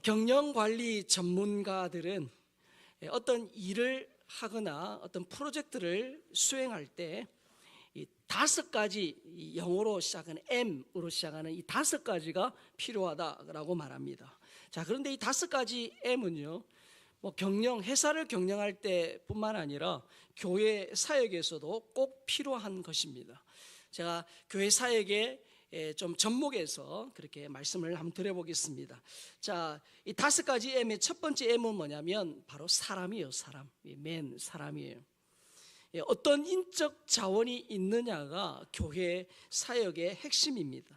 경영관리 전문가들은 어떤 일을 하거나 어떤 프로젝트를 수행할 때 이 5가지, 영어로 시작하는 M으로 시작하는 이 5가지가 필요하다라고 말합니다. 자, 그런데 이 5가지 M은요, 회사를 경영할 때뿐만 아니라 교회 사역에서도 꼭 필요한 것입니다. 제가 교회 사역에 좀 접목해서 그렇게 말씀을 한번 드려보겠습니다. 자, 이 5가지 M의 첫 번째 M은 뭐냐면 바로 사람이에요. 사람이에요. 어떤 인적 자원이 있느냐가 교회 사역의 핵심입니다.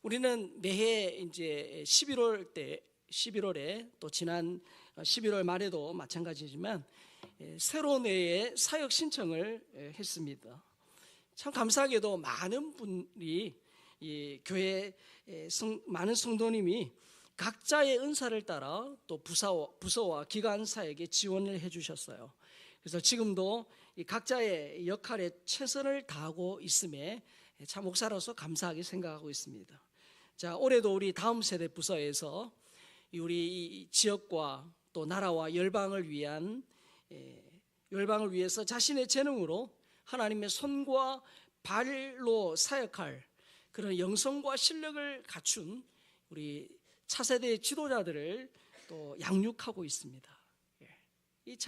우리는 매해 이제 11월에 또 지난 11월 말에도 마찬가지지만 새로운 해에 사역 신청을 했습니다. 참 감사하게도 많은 분이 이 교회 많은 성도님이 각자의 은사를 따라 또 부서와 기관 사역에 지원을 해주셨어요. 그래서 지금도 이 각자의 역할에 최선을 다하고 있음에 참 목사로서 감사하게 생각하고 있습니다. 자, 올해도 우리 다음 세대 부서에서 우리 지역과 또 나라와 열방을 위해서 자신의 재능으로 하나님의 손과 발로 사역할 그런 영성과 실력을 갖춘 우리 차세대의 지도자들을 또 양육하고 있습니다. 이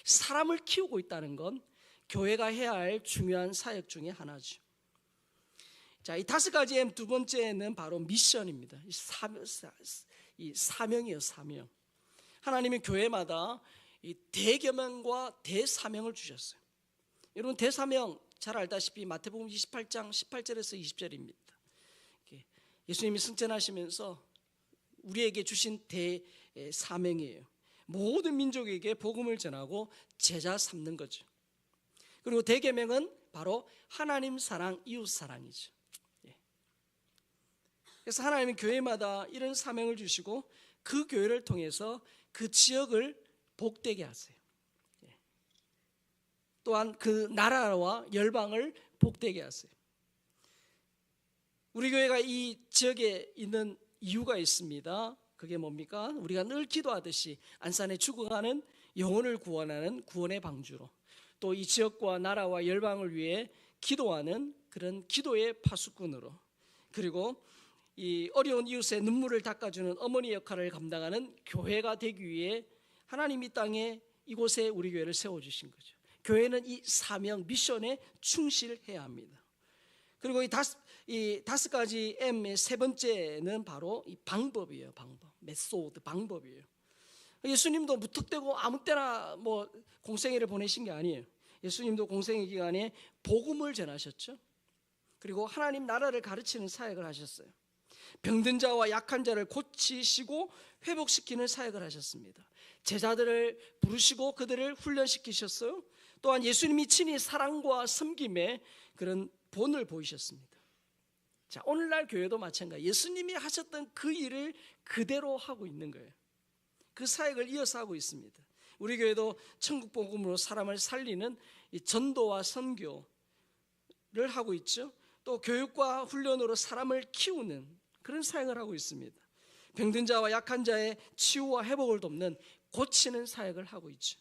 사람을 키우고 있다는 건 교회가 해야 할 중요한 사역 중에 하나죠. 자, 이 5가지 M 두 번째는 바로 미션입니다. 이 사명이에요, 사명. 하나님이 교회마다 이 대계명과 대사명을 주셨어요. 여러분, 대사명 잘 알다시피 마태복음 28장 18절에서 20절입니다. 예수님이 승천하시면서 우리에게 주신 대사명이에요. 모든 민족에게 복음을 전하고 제자 삼는 거죠. 그리고 대계명은 바로 하나님 사랑, 이웃 사랑이죠. 그래서 하나님은 교회마다 이런 사명을 주시고 그 교회를 통해서 그 지역을 복되게 하세요. 또한 그 나라와 열방을 복되게 하세요. 우리 교회가 이 지역에 있는 이유가 있습니다. 그게 뭡니까? 우리가 늘 기도하듯이 안산에 죽어가는 영혼을 구원하는 구원의 방주로, 또 이 지역과 나라와 열방을 위해 기도하는 그런 기도의 파수꾼으로, 그리고 이 어려운 이웃의 눈물을 닦아주는 어머니 역할을 감당하는 교회가 되기 위해 하나님이 땅에 이곳에 우리 교회를 세워주신 거죠. 교회는 이 사명, 미션에 충실해야 합니다. 그리고 이 5가지 M의 세 번째는 바로 이 방법이에요. 메소드, 방법이에요. 예수님도 무턱대고 아무 때나 공생애를 보내신 게 아니에요. 예수님도 공생애 기간에 복음을 전하셨죠. 그리고 하나님 나라를 가르치는 사역을 하셨어요. 병든 자와 약한 자를 고치시고 회복시키는 사역을 하셨습니다. 제자들을 부르시고 그들을 훈련시키셨어요. 또한 예수님이 친히 사랑과 섬김의 그런 본을 보이셨습니다. 자, 오늘날 교회도 마찬가지. 예수님이 하셨던 그 일을 그대로 하고 있는 거예요. 그 사역을 이어서 하고 있습니다. 우리 교회도 천국 복음으로 사람을 살리는 이 전도와 선교를 하고 있죠. 또 교육과 훈련으로 사람을 키우는 그런 사역을 하고 있습니다. 병든 자와 약한 자의 치유와 회복을 돕는 고치는 사역을 하고 있죠.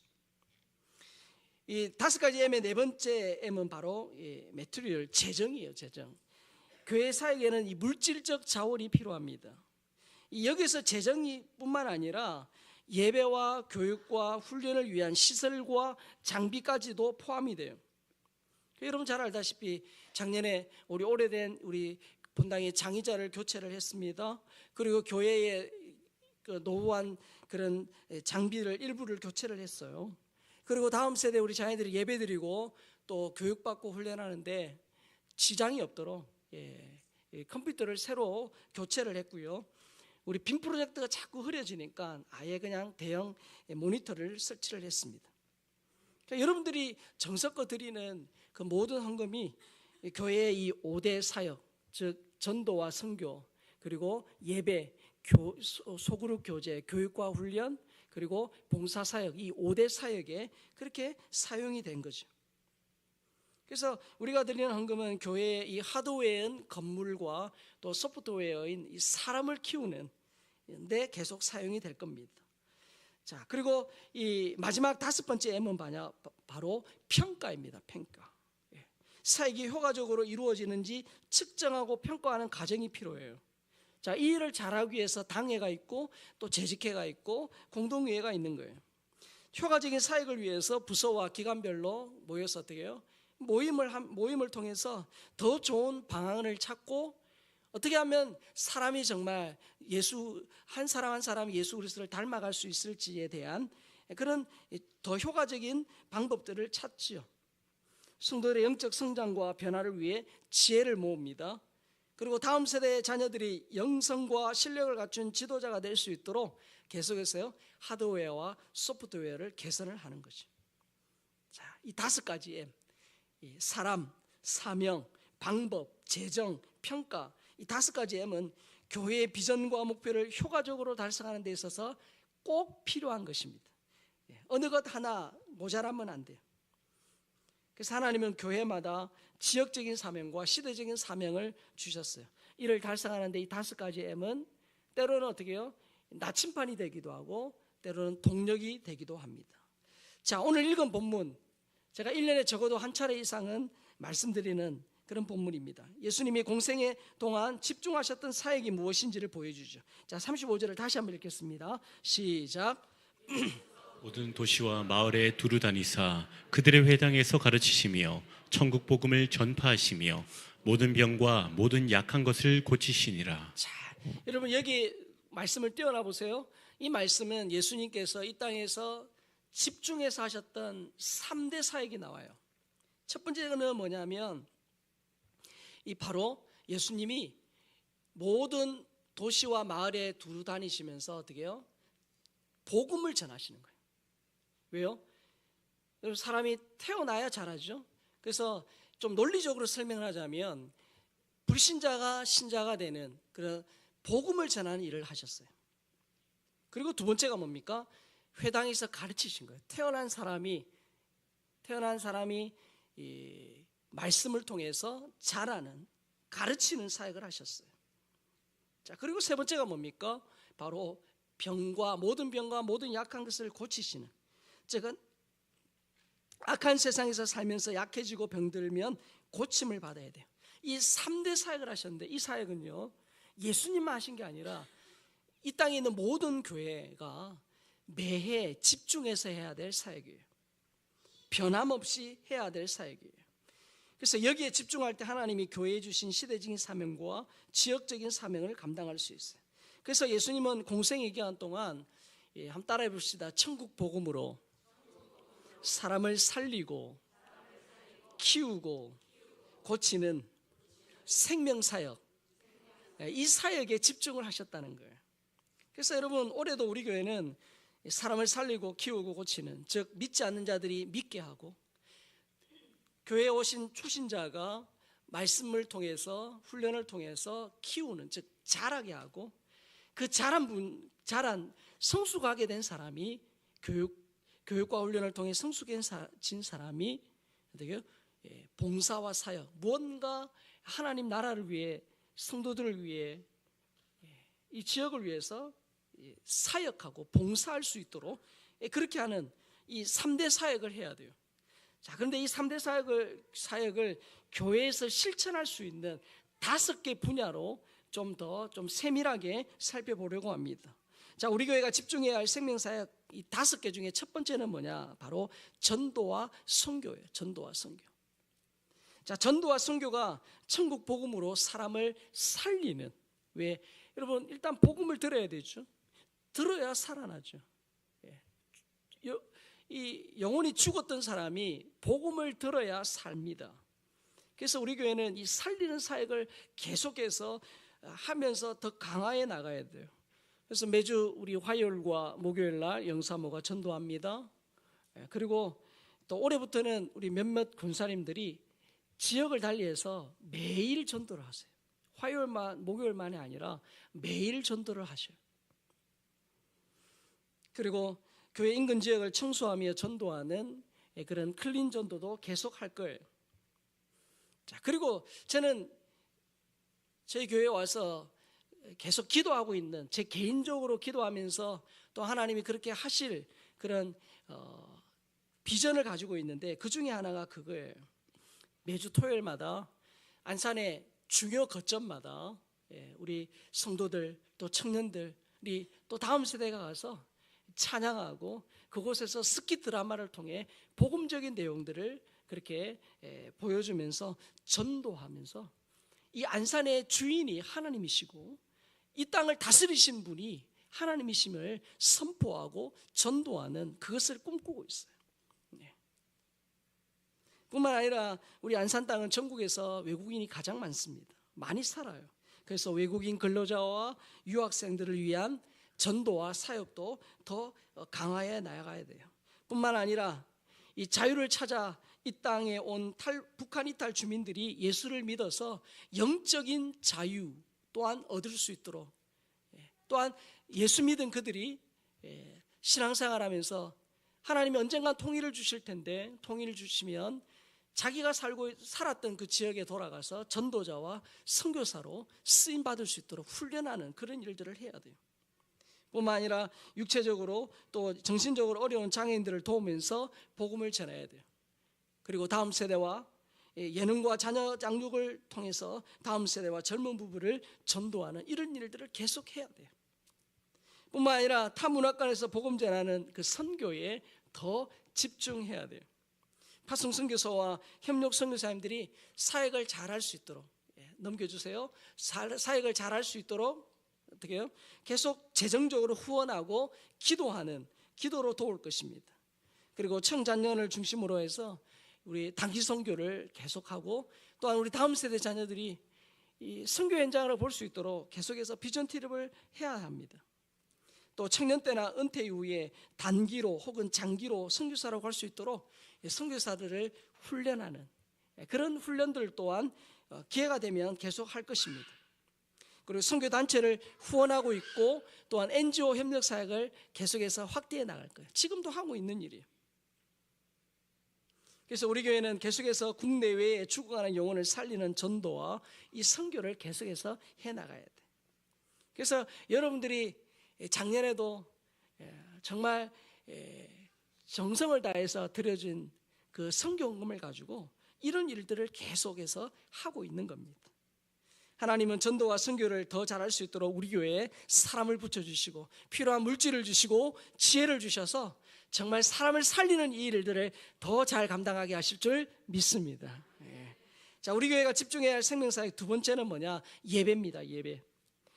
이 5가지 M의 네 번째 M은 바로 매트리얼, 재정이에요. 재정. 교회 사역에는 이 물질적 자원이 필요합니다. 여기서 재정이 뿐만 아니라 예배와 교육과 훈련을 위한 시설과 장비까지도 포함이 돼요. 여러분 잘 알다시피 작년에 오래된 우리 본당의 장의자를 교체를 했습니다. 그리고 교회의 노후한 그런 장비를 일부를 교체를 했어요. 그리고 다음 세대 우리 자녀들이 예배드리고 또 교육받고 훈련하는데 지장이 없도록 컴퓨터를 새로 교체를 했고요. 우리 빔 프로젝트가 자꾸 흐려지니까 아예 그냥 대형 모니터를 설치를 했습니다. 그러니까 여러분들이 정성껏 드리는 그 모든 헌금이 교회의 이 5대 사역, 즉 전도와 선교, 그리고 예배, 소그룹 교제, 교육과 훈련, 그리고 봉사사역, 이 5대 사역에 그렇게 사용이 된 거죠. 그래서 우리가 드리는 헌금은 교회의 이 하드웨어인 건물과 또 소프트웨어인 이 사람을 키우는 데 계속 사용이 될 겁니다. 자, 그리고 이 마지막 5번째 M은 바로 평가입니다. 평가. 사역이 효과적으로 이루어지는지 측정하고 평가하는 과정이 필요해요. 자, 이 일을 잘하기 위해서 당회가 있고 또 재직회가 있고 공동회의가 있는 거예요. 효과적인 사역을 위해서 부서와 기관별로 모여서 어떻게 해요? 모임을 통해서 더 좋은 방안을 찾고 어떻게 하면 사람이 정말 한 사람 한 사람이 예수 그리스도를 닮아갈 수 있을지에 대한 그런 더 효과적인 방법들을 찾지요. 성도들의 영적 성장과 변화를 위해 지혜를 모읍니다. 그리고 다음 세대의 자녀들이 영성과 실력을 갖춘 지도자가 될 수 있도록 계속해서요 하드웨어와 소프트웨어를 개선을 하는 거죠. 자, 이 5가지 M, 사람, 사명, 방법, 재정, 평가, 이 5가지 M은 교회의 비전과 목표를 효과적으로 달성하는 데 있어서 꼭 필요한 것입니다. 어느 것 하나 모자라면 안 돼요. 그래서 하나님은 교회마다 지역적인 사명과 시대적인 사명을 주셨어요. 이를 달성하는 데 이 5가지 M은 때로는 어떻게 해요? 나침반이 되기도 하고 때로는 동력이 되기도 합니다. 자, 오늘 읽은 본문, 제가 1년에 적어도 한 차례 이상은 말씀드리는 그런 본문입니다. 예수님이 공생애 동안 집중하셨던 사역이 무엇인지를 보여주죠. 자, 35절을 다시 한번 읽겠습니다. 시작. 모든 도시와 마을에 두루 다니사 그들의 회당에서 가르치시며 천국 복음을 전파하시며 모든 병과 모든 약한 것을 고치시니라. 자, 여러분 여기 말씀을 띄워놔 보세요. 이 말씀은 예수님께서 이 땅에서 집중해서 하셨던 3대 사역이 나와요. 첫 번째는 뭐냐면 이 바로 예수님이 모든 도시와 마을에 두루 다니시면서 어떻게 해요? 복음을 전하시는 거예요. 왜요? 여러분 사람이 태어나야 잘하죠. 그래서 좀 논리적으로 설명을 하자면 불신자가 신자가 되는 그런 복음을 전하는 일을 하셨어요. 그리고 두 번째가 뭡니까? 회당에서 가르치신 거예요. 태어난 사람이 이 말씀을 통해서 자라는 가르치는 사역을 하셨어요. 자, 그리고 세 번째가 뭡니까? 바로 모든 병과 모든 약한 것을 고치시는, 즉은 악한 세상에서 살면서 약해지고 병들면 고침을 받아야 돼요. 이 3대 사역을 하셨는데 이 사역은요 예수님만 하신 게 아니라 이 땅에 있는 모든 교회가 매해 집중해서 해야 될 사역이에요. 변함없이 해야 될 사역이에요. 그래서 여기에 집중할 때 하나님이 교회에 주신 시대적인 사명과 지역적인 사명을 감당할 수 있어요. 그래서 예수님은 공생의 기간 동안 한번 따라해 봅시다. 천국 복음으로 사람을 살리고 키우고 고치는 생명사역, 이 사역에 집중을 하셨다는 거예요. 그래서 여러분 올해도 우리 교회는 사람을 살리고 키우고 고치는, 즉 믿지 않는 자들이 믿게 하고 교회에 오신 초신자가 말씀을 통해서 훈련을 통해서 키우는, 즉 자라게 하고 그 자란 성숙하게 된 사람이 교육과 훈련을 통해 성숙해진 사람이 어떻게 봉사와 사역, 무언가 하나님 나라를 위해 성도들을 위해 이 지역을 위해서 사역하고 봉사할 수 있도록 그렇게 하는 이 3대 사역을 해야 돼요. 자, 그런데 이 3대 사역을 교회에서 실천할 수 있는 5개 분야로 좀 세밀하게 살펴보려고 합니다. 자, 우리 교회가 집중해야 할 생명사역 이 5개 중에 첫 번째는 뭐냐? 바로 전도와 선교예요. 전도와 선교. 자, 전도와 선교가 천국 복음으로 사람을 살리는, 왜? 여러분 일단 복음을 들어야 되죠. 들어야 살아나죠. 이 영혼이 죽었던 사람이 복음을 들어야 삽니다. 그래서 우리 교회는 이 살리는 사역을 계속해서 하면서 더 강화해 나가야 돼요. 그래서 매주 우리 화요일과 목요일 날 영사모가 전도합니다. 그리고 또 올해부터는 우리 몇몇 군사님들이 지역을 달리해서 매일 전도를 하세요. 화요일만 목요일만이 아니라 매일 전도를 하셔요. 그리고 교회 인근 지역을 청소하며 전도하는 그런 클린 전도도 계속 할 거예요. 자, 그리고 저는 저희 교회에 와서 계속 기도하고 있는, 제 개인적으로 기도하면서 또 하나님이 그렇게 하실 그런 비전을 가지고 있는데, 그 중에 하나가 그거예요. 매주 토요일마다 안산의 중요 거점마다 우리 성도들 또 청년들이 또 다음 세대가 가서 찬양하고, 그곳에서 스키 드라마를 통해 복음적인 내용들을 그렇게 보여주면서 전도하면서, 이 안산의 주인이 하나님이시고 이 땅을 다스리신 분이 하나님이심을 선포하고 전도하는 그것을 꿈꾸고 있어요. 뿐만 아니라 우리 안산 땅은 전국에서 외국인이 가장 많습니다. 많이 살아요. 그래서 외국인 근로자와 유학생들을 위한 전도와 사역도 더 강화해 나가야 돼요. 뿐만 아니라 이 자유를 찾아 이 땅에 온 북한 이탈 주민들이 예수를 믿어서 영적인 자유 또한 얻을 수 있도록, 또한 예수 믿은 그들이 신앙생활하면서 하나님이 언젠간 통일을 주실 텐데, 통일을 주시면 자기가 살았던 그 지역에 돌아가서 전도자와 선교사로 쓰임 받을 수 있도록 훈련하는 그런 일들을 해야 돼요. 뿐만 아니라 육체적으로 또 정신적으로 어려운 장애인들을 도우면서 복음을 전해야 돼요. 그리고 다음 세대와 예능과 자녀 양육을 통해서 다음 세대와 젊은 부부를 전도하는 이런 일들을 계속해야 돼요. 뿐만 아니라 타 문화권에서 복음 전하는 그 선교에 더 집중해야 돼요. 파송 선교사와 협력 선교사님들이 사역을 잘할 수 있도록, 넘겨주세요. 사역을 잘할 수 있도록 어떻게 해요? 계속 재정적으로 후원하고 기도하는, 기도로 도울 것입니다. 그리고 청자년을 중심으로 해서 우리 단기 선교를 계속하고, 또한 우리 다음 세대 자녀들이 이 선교 현장을 볼 수 있도록 계속해서 비전 트립을 해야 합니다. 또 청년 때나 은퇴 이후에 단기로 혹은 장기로 선교사로 갈 수 있도록 선교사들을 훈련하는 그런 훈련들 또한 기회가 되면 계속 할 것입니다. 그리고 선교단체를 후원하고 있고, 또한 NGO 협력 사역을 계속해서 확대해 나갈 거예요. 지금도 하고 있는 일이에요. 그래서 우리 교회는 계속해서 국내외에 죽어가는 영혼을 살리는 전도와 이 선교를 계속해서 해나가야 돼요. 그래서 여러분들이 작년에도 정말 정성을 다해서 드려진 그 선교헌금을 가지고 이런 일들을 계속해서 하고 있는 겁니다. 하나님은 전도와 선교를 더 잘할 수 있도록 우리 교회에 사람을 붙여주시고 필요한 물질을 주시고 지혜를 주셔서 정말 사람을 살리는 이 일들을 더 잘 감당하게 하실 줄 믿습니다. 자, 우리 교회가 집중해야 할 생명사역 두 번째는 뭐냐? 예배입니다. 예배.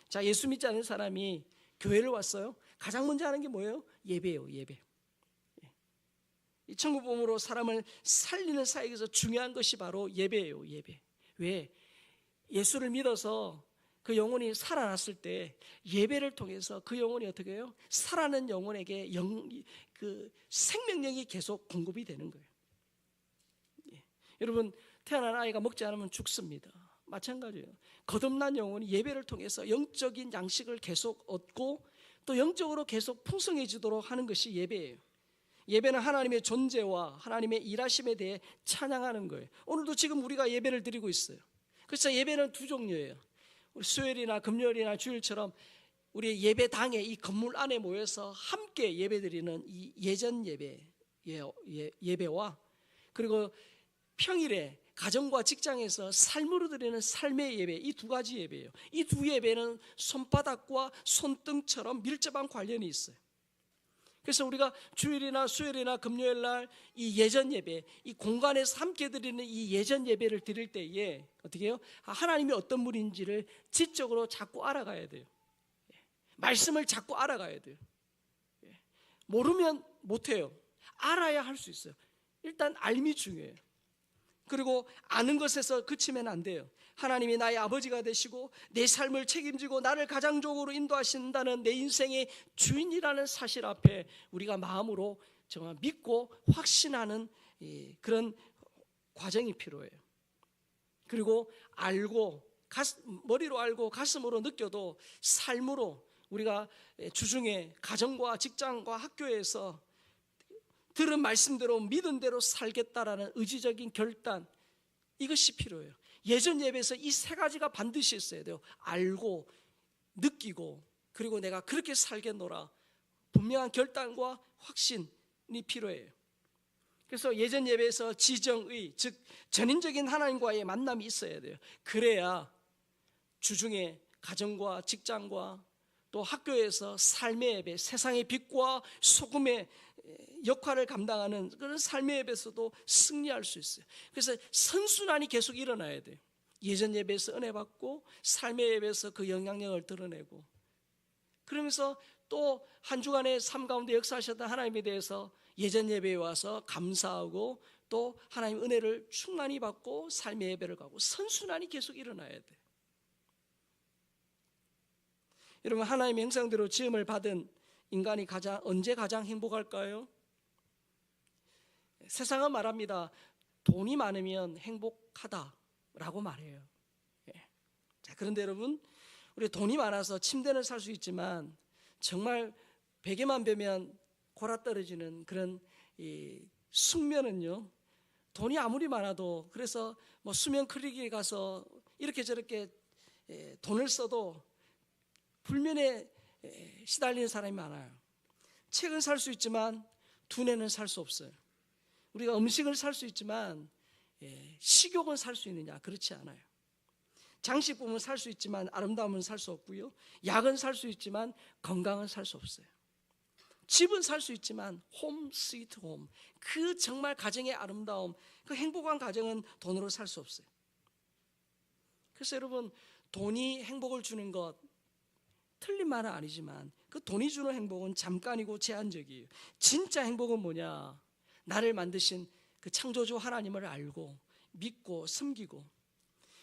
자, 예수 믿지 않는 사람이 교회를 왔어요. 가장 먼저 하는 게 뭐예요? 예배예요. 예배. 이 천국복음으로 사람을 살리는 사역에서 중요한 것이 바로 예배예요. 예배. 왜? 예수를 믿어서 그 영혼이 살아났을 때 예배를 통해서 그 영혼이 어떻게 해요? 살아난 영혼에게 그 생명력이 계속 공급이 되는 거예요. 여러분, 태어난 아이가 먹지 않으면 죽습니다. 마찬가지예요. 거듭난 영혼이 예배를 통해서 영적인 양식을 계속 얻고 또 영적으로 계속 풍성해지도록 하는 것이 예배예요. 예배는 하나님의 존재와 하나님의 일하심에 대해 찬양하는 거예요. 오늘도 지금 우리가 예배를 드리고 있어요. 그래서 예배는 두 종류예요. 우리 수요일이나 금요일이나 주일처럼 우리 예배당에 이 건물 안에 모여서 함께 예배드리는 이 예전 예배와, 그리고 평일에 가정과 직장에서 삶으로 드리는 삶의 예배, 이 두 가지 예배예요. 이 두 예배는 손바닥과 손등처럼 밀접한 관련이 있어요. 그래서 우리가 주일이나 수요일이나 금요일 날 이 예전 예배, 이 공간에서 함께 드리는 이 예전 예배를 드릴 때에 어떻게 해요? 하나님이 어떤 분인지를 지적으로 자꾸 알아가야 돼요. 말씀을 자꾸 알아가야 돼요. 모르면 못해요. 알아야 할 수 있어요. 일단 알미 중요해요. 그리고 아는 것에서 그치면 안 돼요. 하나님이 나의 아버지가 되시고 내 삶을 책임지고 나를 가장적으로 인도하신다는 내 인생의 주인이라는 사실 앞에 우리가 마음으로 정말 믿고 확신하는 그런 과정이 필요해요. 그리고 알고 머리로 알고 가슴으로 느껴도 삶으로 우리가 주중에 가정과 직장과 학교에서 들은 말씀대로 믿은 대로 살겠다라는 의지적인 결단, 이것이 필요해요. 예전 예배에서 이 세 가지가 반드시 있어야 돼요. 알고 느끼고 그리고 내가 그렇게 살겠노라 분명한 결단과 확신이 필요해요. 그래서 예전 예배에서 지정의, 즉 전인적인 하나님과의 만남이 있어야 돼요. 그래야 주중에 가정과 직장과 또 학교에서 삶의 예배, 세상의 빛과 소금의 역할을 감당하는 그런 삶의 예배에서도 승리할 수 있어요. 그래서 선순환이 계속 일어나야 돼요. 예전 예배에서 은혜 받고 삶의 예배에서 그 영향력을 드러내고, 그러면서 또 한 주간의 삶 가운데 역사하셨던 하나님에 대해서 예전 예배에 와서 감사하고 또 하나님 은혜를 충만히 받고 삶의 예배를 가고, 선순환이 계속 일어나야 돼요. 여러분, 하나님의 형상대로 지음을 받은 인간이 언제 가장 행복할까요? 세상은 말합니다. 돈이 많으면 행복하다라고 말해요. 자, 그런데 여러분, 우리 돈이 많아서 침대는 살 수 있지만 정말 베개만 베면 골아 떨어지는 그런 이 숙면은요, 돈이 아무리 많아도, 그래서 뭐 수면 클리닉에 가서 이렇게 저렇게 돈을 써도 불면에 시달리는 사람이 많아요. 책은 살 수 있지만 두뇌는 살 수 없어요. 우리가 음식을 살 수 있지만 식욕은 살 수 있느냐? 그렇지 않아요. 장식품은 살 수 있지만 아름다움은 살 수 없고요. 약은 살 수 있지만 건강은 살 수 없어요. 집은 살 수 있지만 홈 스위트 홈, 그 정말 가정의 아름다움, 그 행복한 가정은 돈으로 살 수 없어요. 그래서 여러분, 돈이 행복을 주는 것 틀린 말은 아니지만 그 돈이 주는 행복은 잠깐이고 제한적이에요. 진짜 행복은 뭐냐? 나를 만드신 그 창조주 하나님을 알고 믿고 섬기고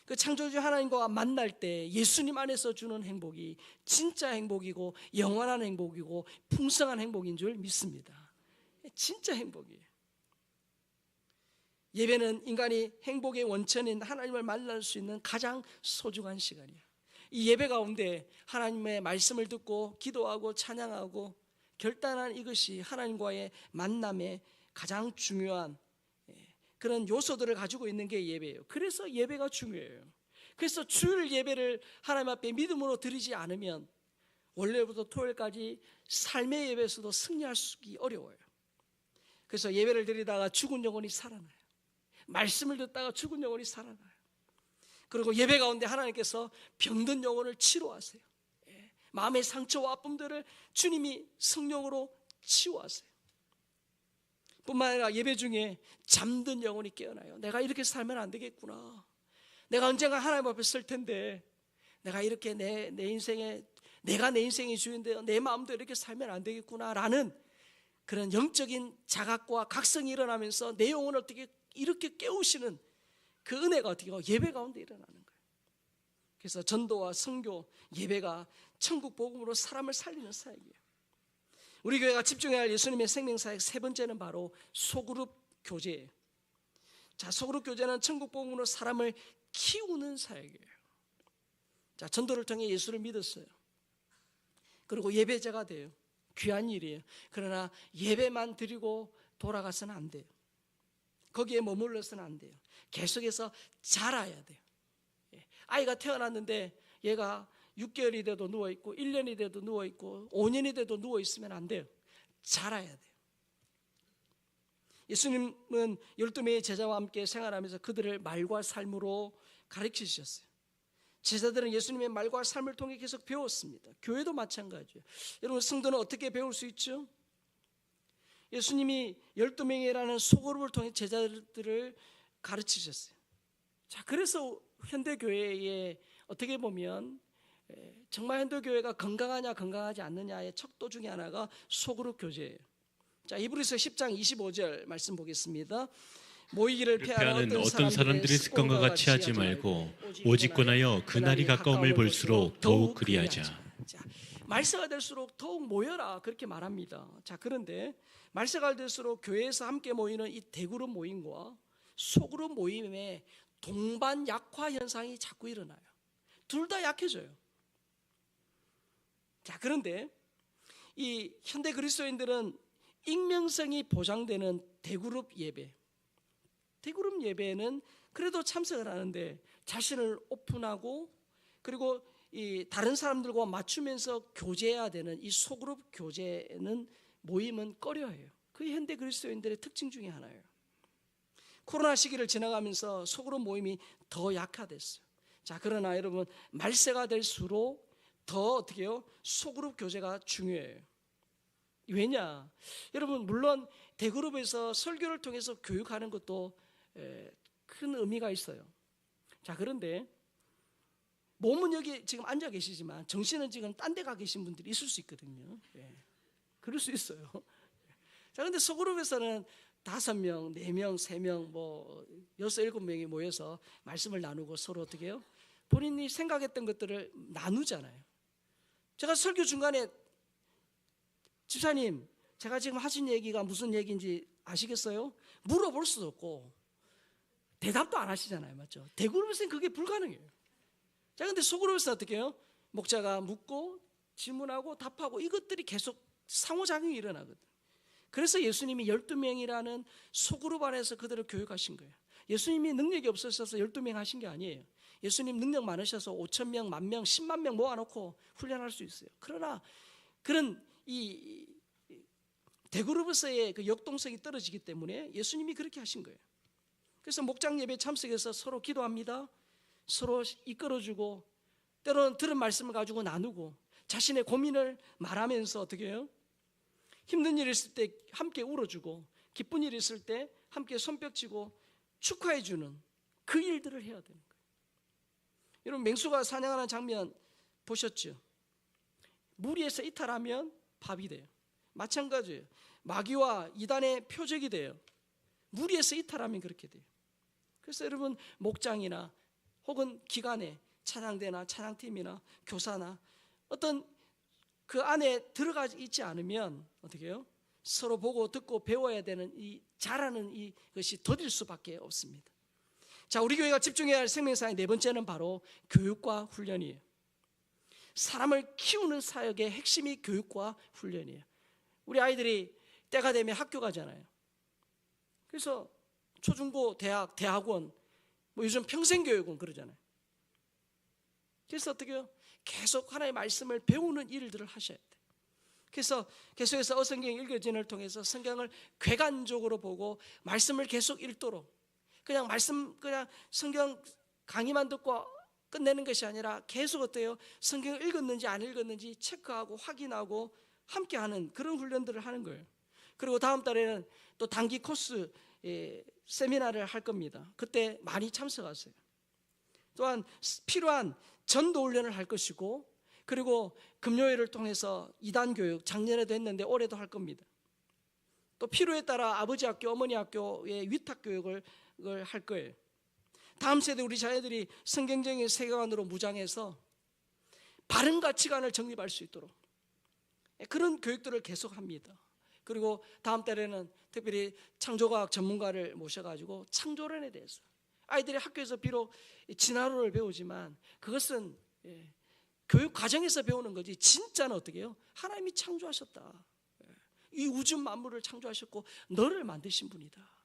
그 창조주 하나님과 만날 때 예수님 안에서 주는 행복이 진짜 행복이고 영원한 행복이고 풍성한 행복인 줄 믿습니다. 진짜 행복이에요. 예배는 인간이 행복의 원천인 하나님을 만날 수 있는 가장 소중한 시간이에요. 이 예배 가운데 하나님의 말씀을 듣고 기도하고 찬양하고 결단한 이것이 하나님과의 만남의 가장 중요한 그런 요소들을 가지고 있는 게 예배예요. 그래서 예배가 중요해요. 그래서 주일 예배를 하나님 앞에 믿음으로 드리지 않으면 월요일부터 토요일까지 삶의 예배에서도 승리할 수가 어려워요. 그래서 예배를 드리다가 죽은 영혼이 살아나요. 말씀을 듣다가 죽은 영혼이 살아나요. 그리고 예배 가운데 하나님께서 병든 영혼을 치료하세요. 마음의 상처와 아픔들을 주님이 성령으로 치유하세요. 뿐만 아니라 예배 중에 잠든 영혼이 깨어나요. 내가 이렇게 살면 안 되겠구나. 내가 언젠가 하나님 앞에 설 텐데 내가 이렇게 내 인생에, 내가 내 인생의 주인인데 내 마음도 이렇게 살면 안 되겠구나라는 그런 영적인 자각과 각성이 일어나면서 내 영혼을 어떻게 이렇게 깨우시는 그 은혜가 어떻게 예배 가운데 일어나는 거예요. 그래서 전도와 선교, 예배가 천국 복음으로 사람을 살리는 사역이에요. 우리 교회가 집중해야 할 예수님의 생명사역 세 번째는 바로 소그룹 교제예요. 자, 소그룹 교제는 천국 복음으로 사람을 키우는 사역이에요. 자, 전도를 통해 예수를 믿었어요. 그리고 예배자가 돼요. 귀한 일이에요. 그러나 예배만 드리고 돌아가서는 안 돼요. 거기에 머물러서는 안 돼요. 계속해서 자라야 돼요. 아이가 태어났는데 얘가 6개월이 돼도 누워있고 1년이 돼도 누워있고 5년이 돼도 누워있으면 안 돼요. 자라야 돼요. 예수님은 12명의 제자와 함께 생활하면서 그들을 말과 삶으로 가르치셨어요. 제자들은 예수님의 말과 삶을 통해 계속 배웠습니다. 교회도 마찬가지예요. 여러분, 성도는 어떻게 배울 수 있죠? 예수님이 12명이라는 소그룹을 통해 제자들을 가르치셨어요. 자, 그래서 현대교회에 어떻게 보면 정말 현대교회가 건강하냐 건강하지 않느냐의 척도 중에 하나가 소그룹 교제예요. 자, 히브리서 10장 25절 말씀 보겠습니다. 모이기를 피하는 어떤 사람들의 습관과 같이 하지 말고 오직 권하여 그날이 가까움을 볼수록 더욱 그리하자. 자, 말세가 될수록 더욱 모여라, 그렇게 말합니다. 자, 그런데 말세가 될수록 교회에서 함께 모이는 이 대그룹 모임과 소그룹 모임의 동반 약화 현상이 자꾸 일어나요. 둘 다 약해져요. 자, 그런데 이 현대 그리스도인들은 익명성이 보장되는 대그룹 예배는 그래도 참석을 하는데 자신을 오픈하고 그리고 이 다른 사람들과 맞추면서 교제해야 되는 이 소그룹 교제는 모임은 꺼려해요. 그게 현대 그리스도인들의 특징 중에 하나예요. 코로나 시기를 지나가면서 소그룹 모임이 더 약화됐어요. 자, 그러나 여러분, 말세가 될수록 더 어떻게 해요? 소그룹 교제가 중요해요. 왜냐? 여러분, 물론 대그룹에서 설교를 통해서 교육하는 것도 큰 의미가 있어요. 자, 그런데 몸은 여기 지금 앉아 계시지만 정신은 지금 딴 데 가 계신 분들이 있을 수 있거든요. 그럴 수 있어요. 자, 근데 소그룹에서는 5명, 4명, 3명, 뭐 6, 7명이 모여서 말씀을 나누고 서로 어떻게 해요? 본인이 생각했던 것들을 나누잖아요. 제가 설교 중간에 집사님, 제가 지금 하신 얘기가 무슨 얘기인지 아시겠어요? 물어볼 수도 없고 대답도 안 하시잖아요. 맞죠? 대그룹에서는 그게 불가능해요. 자, 근데 소그룹에서 어떻게 해요? 목자가 묻고 질문하고 답하고 이것들이 계속 상호작용이 일어나거든요. 그래서 예수님이 12명이라는 소그룹 안에서 그들을 교육하신 거예요. 예수님이 능력이 없으셔서 12명 하신 게 아니에요. 예수님 능력 많으셔서 5,000명, 10,000명, 10만 명 모아놓고 훈련할 수 있어요. 그러나 그런 이 대그룹에서의 그 역동성이 떨어지기 때문에 예수님이 그렇게 하신 거예요. 그래서 목장 예배 참석해서 서로 기도합니다. 서로 이끌어주고 때로는 들은 말씀을 가지고 나누고 자신의 고민을 말하면서 어떻게 해요? 힘든 일 있을 때 함께 울어주고 기쁜 일 있을 때 함께 손뼉치고 축하해주는 그 일들을 해야 되는 거예요. 여러분, 맹수가 사냥하는 장면 보셨죠? 무리에서 이탈하면 밥이 돼요. 마찬가지예요. 마귀와 이단의 표적이 돼요. 무리에서 이탈하면 그렇게 돼요. 그래서 여러분, 목장이나 혹은 기관에 찬양대나 찬양팀이나 교사나 어떤 그 안에 들어가 있지 않으면 어떻게 해요? 서로 보고 듣고 배워야 되는 이 잘하는 이것이 더딜 수밖에 없습니다. 자, 우리 교회가 집중해야 할 생명사의 네 번째는 바로 교육과 훈련이에요. 사람을 키우는 사역의 핵심이 교육과 훈련이에요. 우리 아이들이 때가 되면 학교 가잖아요. 그래서 초중고, 대학, 대학원, 뭐 요즘 평생교육은 그러잖아요. 그래서 어떻게 해요? 계속 하나님의 말씀을 배우는 일들을 하셔야 돼요. 그래서 계속해서 어성경 읽어진을 통해서 성경을 객관적으로 보고 말씀을 계속 읽도록, 그냥 성경 강의만 듣고 끝내는 것이 아니라 계속 어때요? 성경을 읽었는지 안 읽었는지 체크하고 확인하고 함께하는 그런 훈련들을 하는 거예요. 그리고 다음 달에는 또 단기 코스 세미나를 할 겁니다. 그때 많이 참석하세요. 또한 필요한 전도 훈련을 할 것이고, 그리고 금요일을 통해서 2단 교육 작년에도 했는데 올해도 할 겁니다. 또 필요에 따라 아버지 학교, 어머니 학교의 위탁 교육을 할 거예요. 다음 세대 우리 자녀들이 성경적인 세계관으로 무장해서 바른 가치관을 정립할 수 있도록 그런 교육들을 계속합니다. 그리고 다음 달에는 특별히 창조과학 전문가를 모셔가지고 창조론에 대해서, 아이들이 학교에서 비록 진화론을 배우지만 그것은 교육 과정에서 배우는 거지 진짜는 어떻게 해요? 하나님이 창조하셨다. 이 우주 만물을 창조하셨고 너를 만드신 분이다.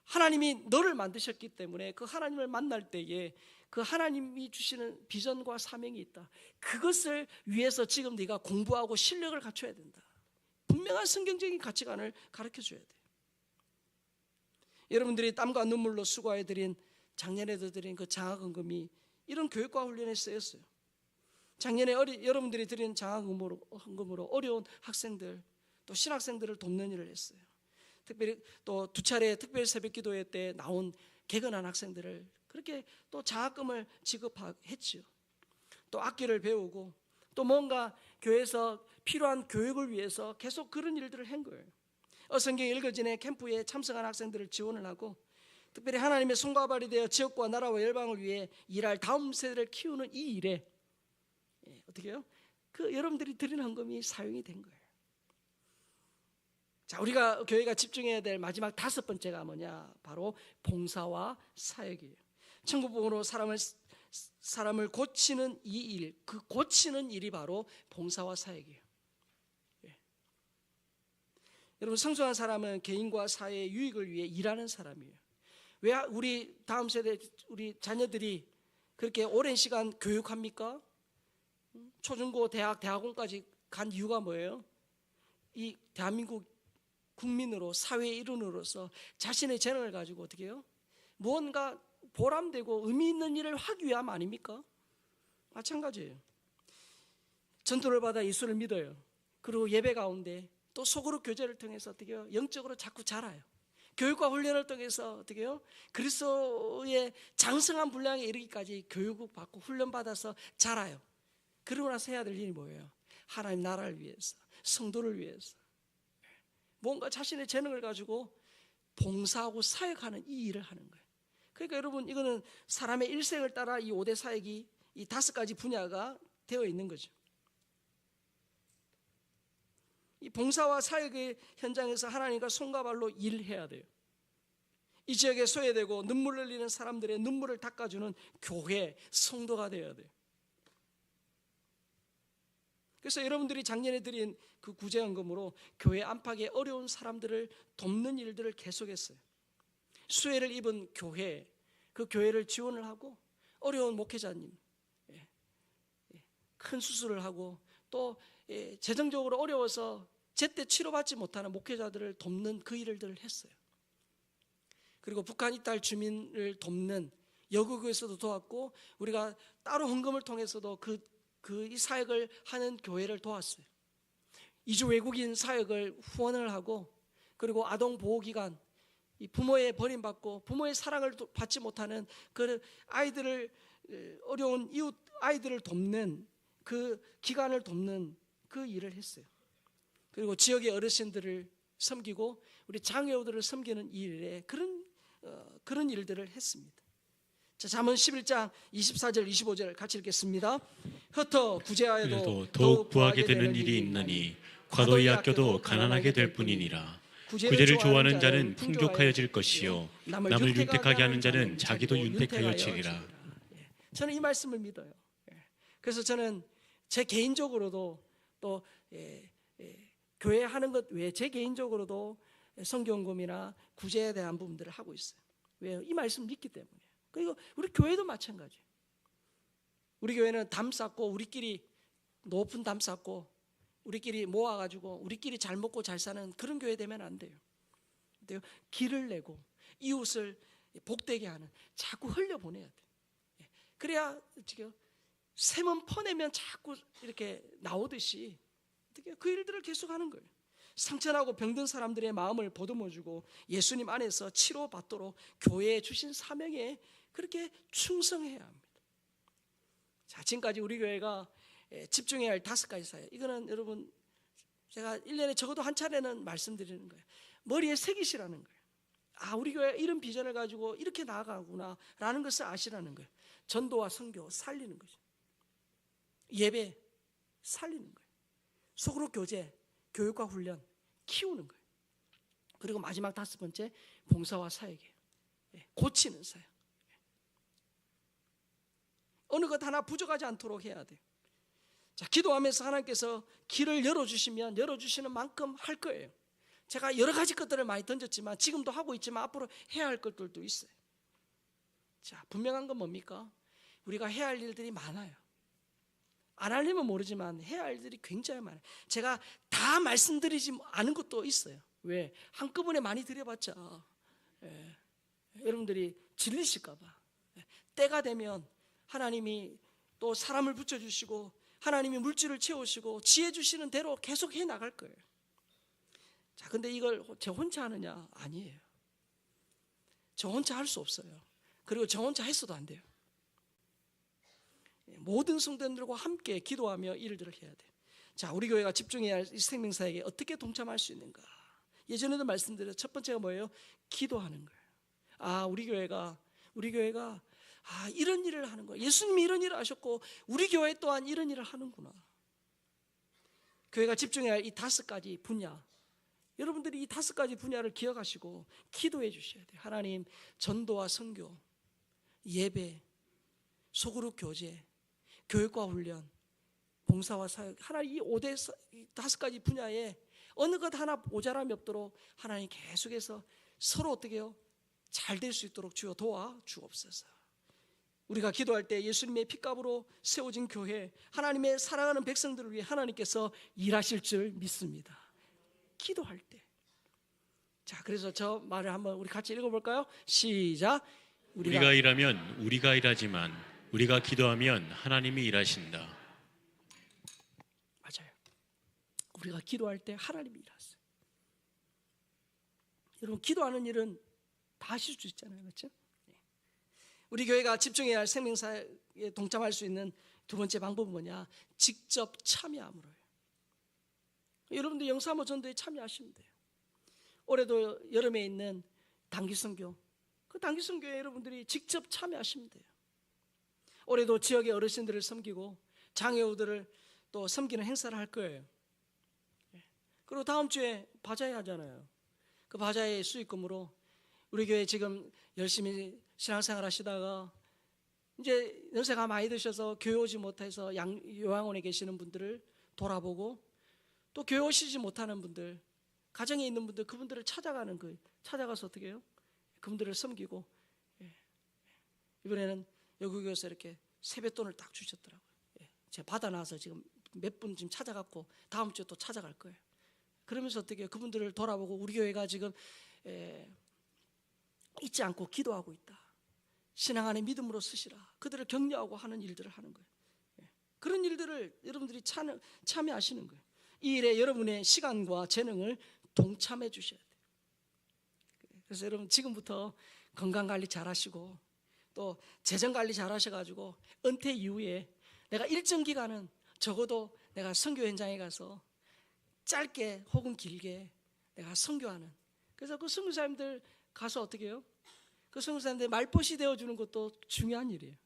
하나님이 너를 만드셨기 때문에 그 하나님을 만날 때에 그 하나님이 주시는 비전과 사명이 있다. 그것을 위해서 지금 네가 공부하고 실력을 갖춰야 된다. 분명한 성경적인 가치관을 가르쳐줘야 돼요. 여러분들이 땀과 눈물로 수고해드린, 작년에도 드린 그 장학헌금이 이런 교육과 훈련에 쓰였어요. 작년에 여러분들이 드린 장학헌금으로 어려운 학생들, 또 신학생들을 돕는 일을 했어요. 특별히 또 2차례 특별 새벽 기도회 때 나온 개근한 학생들을 그렇게 또 장학금을 지급했지요. 또 악기를 배우고 또 뭔가 교회에서 필요한 교육을 위해서 계속 그런 일들을 한 거예요. 어성경 읽어진의 캠프에 참석한 학생들을 지원을 하고, 특별히 하나님의 손과 발이 되어 지역과 나라와 열방을 위해 일할 다음 세대를 키우는 이 일에 어떻게 해요? 그 여러분들이 드리는 헌금이 사용이 된 거예요. 자, 우리가 교회가 집중해야 될 마지막 5번째가 뭐냐? 바로 봉사와 사역이에요. 천국복음으로 사람을 고치는 이 일, 그 고치는 일이 바로 봉사와 사역이에요. 여러분, 성숙한 사람은 개인과 사회의 유익을 위해 일하는 사람이에요. 왜 우리 다음 세대, 우리 자녀들이 그렇게 오랜 시간 교육합니까? 초중고 대학 대학원까지 간 이유가 뭐예요? 이 대한민국 국민으로 사회의 일원으로서 자신의 재능을 가지고 어떻게 해요? 무언가 보람되고 의미 있는 일을 하기 위함 아닙니까? 마찬가지예요. 전도를 받아 예수를 믿어요. 그리고 예배 가운데 또 소그룹 교제를 통해서 어떻게 해요? 영적으로 자꾸 자라요. 교육과 훈련을 통해서 어떻게 해요? 그리스도의 장성한 분량에 이르기까지 교육을 받고 훈련 받아서 자라요. 그러고 나서 해야 될 일이 뭐예요? 하나님 나라를 위해서, 성도를 위해서 뭔가 자신의 재능을 가지고 봉사하고 사역하는 이 일을 하는 거예요. 그러니까 여러분, 이거는 사람의 일생을 따라 이 5대 사역이 이 5가지 분야가 되어 있는 거죠. 이 봉사와 사역의 현장에서 하나님과 손과 발로 일해야 돼요. 이 지역에 소외되고 눈물 흘리는 사람들의 눈물을 닦아주는 교회, 성도가 되어야 돼요. 그래서 여러분들이 작년에 드린 그 구제헌금으로 교회 안팎의 어려운 사람들을 돕는 일들을 계속했어요. 수혜를 입은 교회, 그 교회를 지원을 하고 어려운 목회자님, 큰 수술을 하고 또 재정적으로 어려워서 제때 치료받지 못하는 목회자들을 돕는 그 일들을 했어요. 그리고 북한 이탈 주민을 돕는 여고교에서도 도왔고, 우리가 따로 헌금을 통해서도 이 사역을 하는 교회를 도왔어요. 이주 외국인 사역을 후원을 하고, 그리고 아동 보호기관, 이 부모의 버림받고 부모의 사랑을 받지 못하는 그 아이들을, 어려운 이웃 아이들을 돕는 그 기관을 돕는 그 일을 했어요. 그리고 지역의 어르신들을 섬기고 우리 장애우들을 섬기는 일에 그런 일들을 했습니다. 자, 잠언 11장 24절 25절 같이 읽겠습니다. 흩어 구제하여도 더욱 구하게 되는 일이 있나니 과도히 아껴도 가난하게 될 뿐이니라. 구제를 좋아하는 자는 풍족하여질 것이요 남을 윤택하게 하는 자는 자기도 윤택하여지리라. 저는 이 말씀을 믿어요. 그래서 저는 제 개인적으로도 또 교회 하는 것 외에 제 개인적으로도 성경금이나 구제에 대한 부분들을 하고 있어요. 왜요? 이 말씀을 믿기 때문에. 그리고 우리 교회도 마찬가지예요. 우리 교회는 담 쌓고 우리끼리 높은 담 쌓고 우리끼리 모아가지고 우리끼리 잘 먹고 잘 사는 그런 교회 되면 안 돼요. 길을 내고 이웃을 복되게 하는, 자꾸 흘려보내야 돼요. 그래야 지금 샘은 퍼내면 자꾸 이렇게 나오듯이 그 일들을 계속하는 거예요. 상처나고 병든 사람들의 마음을 보듬어주고 예수님 안에서 치료받도록 교회에 주신 사명에 그렇게 충성해야 합니다. 자, 지금까지 우리 교회가 집중해야 할 5가지 사역, 이거는 여러분 제가 1년에 적어도 한 차례는 말씀드리는 거예요. 머리에 새기시라는 거예요. 아, 우리 교회 이런 비전을 가지고 이렇게 나아가구나 라는 것을 아시라는 거예요. 전도와 선교 살리는 거죠. 예배 살리는 거예요. 소그룹 교제, 교육과 훈련 키우는 거예요. 그리고 마지막 5번째, 봉사와 사역이에요. 고치는 사역. 어느 것 하나 부족하지 않도록 해야 돼요. 자, 기도하면서 하나님께서 길을 열어주시면 열어주시는 만큼 할 거예요. 제가 여러 가지 것들을 많이 던졌지만 지금도 하고 있지만 앞으로 해야 할 것들도 있어요. 자, 분명한 건 뭡니까? 우리가 해야 할 일들이 많아요. 안 하려면 모르지만 해야 할 일들이 굉장히 많아요. 제가 다 말씀드리지 않은 것도 있어요. 왜? 한꺼번에 많이 드려봤자 여러분들이 질리실까 봐. 때가 되면 하나님이 또 사람을 붙여주시고 하나님이 물질을 채우시고 지혜 주시는 대로 계속 해 나갈 거예요. 자, 근데 이걸 저 혼자 하느냐? 아니에요. 저 혼자 할 수 없어요. 그리고 저 혼자 했어도 안 돼요. 모든 성도들과 함께 기도하며 일들을 해야 돼요. 자, 우리 교회가 집중해야 할 이 생명사역에 어떻게 동참할 수 있는가? 예전에도 말씀드렸죠. 첫 번째가 뭐예요? 기도하는 거예요. 아, 우리 교회가 이런 일을 하는 거예요. 예수님이 이런 일을 하셨고 우리 교회 또한 이런 일을 하는구나. 교회가 집중해야 할 이 5가지 분야, 여러분들이 이 5가지 분야를 기억하시고 기도해 주셔야 돼요. 하나님, 전도와 선교, 예배, 소그룹 교제, 교육과 훈련, 봉사와 사역, 하나님 이 5가지 분야에 어느 것 하나 모자람이 없도록 하나님 계속해서 서로 어떻게 해요? 잘 될 수 있도록 주여 도와 주옵소서. 우리가 기도할 때 예수님의 핏값으로 세워진 교회, 하나님의 사랑하는 백성들을 위해 하나님께서 일하실 줄 믿습니다. 기도할 때. 자, 그래서 저 말을 한번 우리 같이 읽어볼까요? 시작. 우리가 일하면 우리가 일하지만 우리가 기도하면 하나님이 일하신다. 맞아요. 우리가 기도할 때 하나님이 일하세요. 여러분, 기도하는 일은 다 하실 수 있잖아요, 그렇죠? 우리 교회가 집중해야 할 생명사에 동참할 수 있는 두 번째 방법은 뭐냐? 직접 참여함으로요. 여러분들 영사모 전도에 참여하시면 돼요. 올해도 여름에 있는 단기선교, 그 단기선교에 여러분들이 직접 참여하시면 돼요. 올해도 지역의 어르신들을 섬기고 장애우들을 또 섬기는 행사를 할 거예요. 그리고 다음 주에 바자회 하잖아요. 그 바자회 수익금으로 우리 교회 지금 열심히 신앙생활 하시다가 이제 연세가 많이 드셔서 교회 오지 못해서 요양원에 계시는 분들을 돌아보고, 또 교회 오시지 못하는 분들, 가정에 있는 분들, 그분들을 찾아가는 거예요. 찾아가서 어떻게 해요? 그분들을 섬기고, 이번에는 여기에서 이렇게 세뱃돈을 딱 주셨더라고요. 제가 받아놔서 지금 몇 분 지금 찾아갔고 다음 주에 또 찾아갈 거예요. 그러면서 어떻게 해요? 그분들을 돌아보고 우리 교회가 지금 잊지 않고 기도하고 있다. 신앙 안에 믿음으로 쓰시라. 그들을 격려하고 하는 일들을 하는 거예요. 그런 일들을 여러분들이 참여하시는 거예요. 이 일에 여러분의 시간과 재능을 동참해 주셔야 돼요. 그래서 여러분 지금부터 건강관리 잘 하시고 또 재정관리 잘 하셔가지고 은퇴 이후에 내가 일정 기간은 적어도 내가 선교 현장에 가서 짧게 혹은 길게 내가 선교하는, 그래서 그 선교사님들 가서 어떻게 해요? 그 선교사님들 말벗이 되어주는 것도 중요한 일이에요.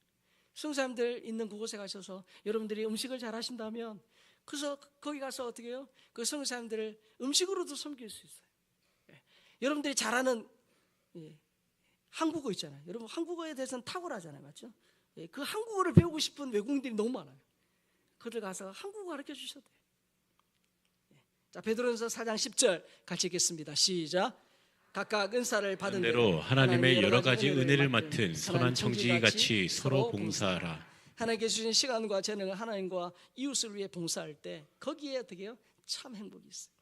선교사님들 있는 그곳에 가셔서 여러분들이 음식을 잘 하신다면 그래서 거기 가서 어떻게 해요? 그 선교사님들을 음식으로도 섬길 수 있어요. 여러분들이 잘하는 한국어 있잖아요. 여러분 한국어에 대해서는 탁월하잖아요, 맞죠? 그 한국어를 배우고 싶은 외국인들이 너무 많아요. 그들 가서 한국어 가르쳐 주셔도 돼요. 자, 베드로전서 4장 10절 같이 읽겠습니다. 시작. 각각 은사를 받은 대로 하나님의 여러 가지 은혜를 맡은 선한 청지기같이 서로 봉사하라. 하나님께 주신 시간과 재능을 하나님과 이웃을 위해 봉사할 때 거기에 어떻게 해요? 참 행복이 있어요.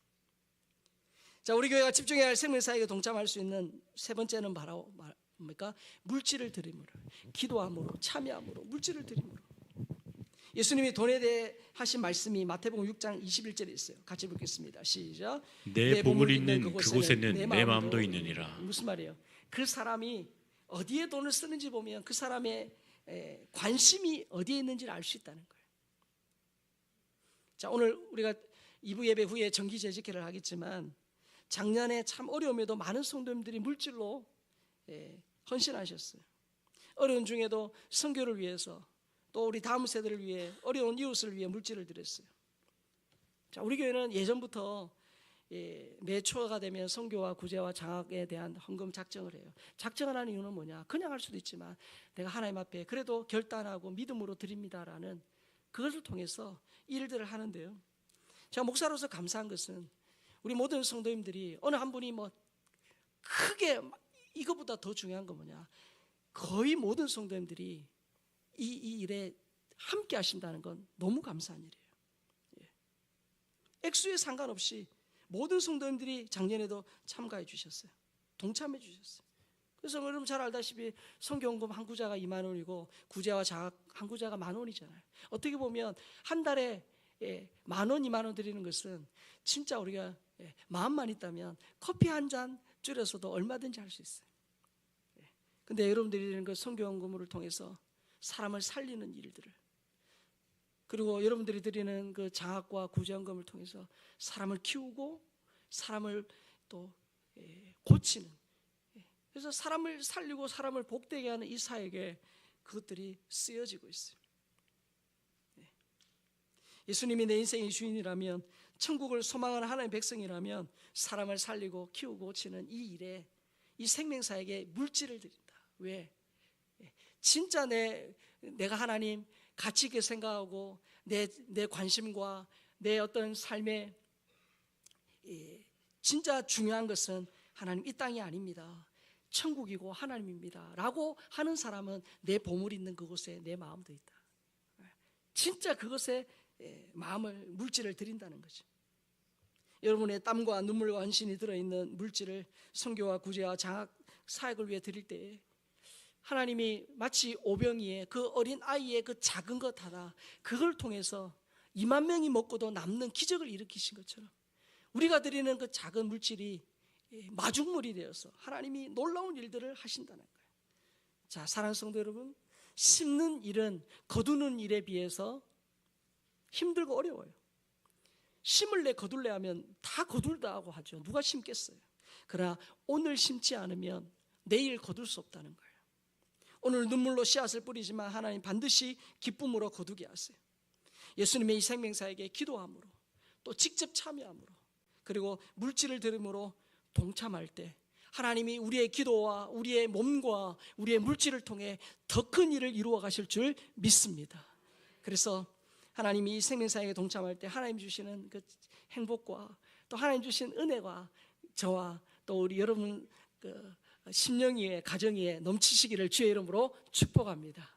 자, 우리 교회가 집중해야 할 생명사역에 동참할 수 있는 세 번째는 바로 뭡니까? 물질을 드림으로, 기도함으로, 참여함으로, 물질을 드림으로. 예수님이 돈에 대해 하신 말씀이 마태복음 6장 21절에 있어요. 같이 읽겠습니다. 시작. 내 보물이 있는 그곳에는 내 마음도 있느니라. 무슨 말이에요? 그 사람이 어디에 돈을 쓰는지 보면 그 사람의 관심이 어디에 있는지를 알 수 있다는 거예요. 자, 오늘 우리가 2부 예배 후에 정기 재직회를 하겠지만 작년에 참 어려움에도 많은 성도님들이 물질로 헌신하셨어요. 어려운 중에도 선교를 위해서 또 우리 다음 세대를 위해 어려운 이웃을 위해 물질을 드렸어요. 자, 우리 교회는 예전부터 매 초가 되면 선교와 구제와 장학에 대한 헌금 작정을 해요. 작정을 하는 이유는 뭐냐? 그냥 할 수도 있지만 내가 하나님 앞에 그래도 결단하고 믿음으로 드립니다라는 그것을 통해서 일들을 하는데요. 제가 목사로서 감사한 것은 우리 모든 성도님들이 어느 한 분이 뭐 크게 이것보다 더 중요한 건 뭐냐? 거의 모든 성도님들이 이 일에 함께 하신다는 건 너무 감사한 일이에요. 액수에 상관없이 모든 성도님들이 작년에도 참가해 주셨어요. 동참해 주셨어요. 그래서 여러분 잘 알다시피 선교헌금 한 구자가 2만 원이고 구제와 장학 한 구자가 10,000원이잖아요. 어떻게 보면 한 달에 10,000원, 2만 원 드리는 것은 진짜 우리가 마음만 있다면 커피 한 잔 줄여서도 얼마든지 할 수 있어요. 근데 여러분들이 드리는 그 선교헌금을 통해서 사람을 살리는 일들을, 그리고 여러분들이 드리는 그 장학과 구제헌금을 통해서 사람을 키우고 사람을 또 고치는, 그래서 사람을 살리고 사람을 복되게 하는 이 사역에 그것들이 쓰여지고 있어요. 예수님이 내 인생의 주인이라면, 천국을 소망하는 하나님의 백성이라면 사람을 살리고 키우고 고치는 이 일에, 이 생명사역에 물질을 드린다. 왜? 진짜 내가 하나님 가치 있게 생각하고 내 관심과 내 어떤 삶에 진짜 중요한 것은 하나님 이 땅이 아닙니다. 천국이고 하나님입니다 라고 하는 사람은 내 보물 있는 그곳에 내 마음도 있다. 진짜 그것에 마음을, 물질을 드린다는 거죠. 여러분의 땀과 눈물과 헌신이 들어있는 물질을 선교와 구제와 장학 사역을 위해 드릴 때 하나님이 마치 오병이의 그 어린 아이의 그 작은 것 하나, 그걸 통해서 2만 명이 먹고도 남는 기적을 일으키신 것처럼 우리가 드리는 그 작은 물질이 마중물이 되어서 하나님이 놀라운 일들을 하신다는 거예요. 자, 사랑하는 성도 여러분, 심는 일은 거두는 일에 비해서 힘들고 어려워요. 심을래 거둘래 하면 다 거둘다고 하죠. 누가 심겠어요? 그러나 오늘 심지 않으면 내일 거둘 수 없다는 거예요. 오늘 눈물로 씨앗을 뿌리지만 하나님 반드시 기쁨으로 거두게 하세요. 예수님의 이 생명사에게 기도함으로, 또 직접 참여함으로, 그리고 물질을 들음으로 동참할 때 하나님이 우리의 기도와 우리의 몸과 우리의 물질을 통해 더 큰 일을 이루어 가실 줄 믿습니다. 그래서 하나님이 이 생명사역에 동참할 때 하나님 주시는 그 행복과 또 하나님 주신 은혜가 저와 또 우리 여러분 그 심령 위에, 가정 위에 넘치시기를 주의 이름으로 축복합니다.